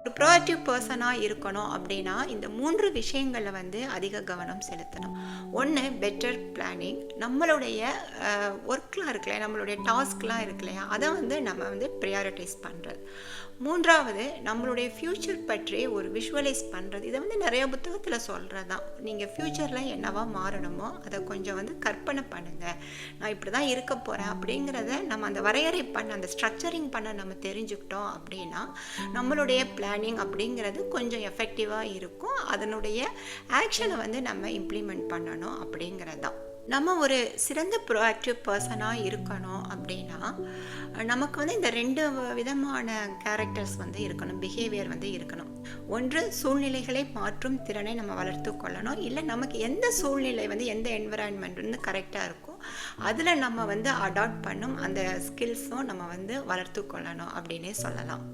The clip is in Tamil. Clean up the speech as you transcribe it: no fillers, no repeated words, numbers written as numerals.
ஒரு ப்ரோஆக்டிவ் பர்சனாக இருக்கணும் அப்படின்னா இந்த 3 விஷயங்களில் வந்து அதிக கவனம் செலுத்தணும். ஒன்று, பெட்டர் பிளானிங். நம்மளுடைய ஒர்க்லாம் இருக்கு இல்லையா, நம்மளுடைய டாஸ்க்லாம் இருக்கு இல்லையா, அதை வந்து நம்ம வந்து ப்ரியாரிட்டைஸ் பண்ணுறது. மூன்றாவது, நம்மளுடைய ஃப்யூச்சர் பற்றி ஒரு விஷுவலைஸ் பண்ணுறது. இதை வந்து நிறைய புத்தகத்தில் சொல்கிறது தான். நீங்கள் ஃப்யூச்சரில் என்னவா மாறணுமோ அதை கொஞ்சம் வந்து கற்பனை பண்ணுங்கள். நான் இப்படி தான் இருக்க போகிறேன் அப்படிங்கிறத நம்ம அந்த வரையறை பண்ண, அந்த ஸ்ட்ரக்சரிங் பண்ண நம்ம தெரிஞ்சுக்கிட்டோம் அப்படின்னா நம்மளுடைய பிளானிங் அப்படிங்கிறது கொஞ்சம் எஃபெக்டிவாக இருக்கும். அதனுடைய ஆக்ஷனை வந்து நம்ம இம்ப்ளிமெண்ட் பண்ணணும் அப்படிங்கிறது தான். நம்ம ஒரு சிறந்த ப்ரோஆக்டிவ் பர்சனாக இருக்கணும் அப்படின்னா நமக்கு வந்து இந்த 2 விதமான கேரக்டர்ஸ் வந்து இருக்கணும், பிஹேவியர் வந்து இருக்கணும். ஒன்று, சூழ்நிலைகளை மாற்றும் திறனை நம்ம வளர்த்து கொள்ளணும். இல்லை நமக்கு எந்த சூழ்நிலை வந்து எந்த என்விரான்மெண்ட் வந்து கரெக்டாக இருக்கோ அதில் நம்ம வந்து அடாப்ட் பண்ணும் அந்த ஸ்கில்ஸும் நம்ம வந்து வளர்த்து கொள்ளணும் அப்படின்னே சொல்லலாம்.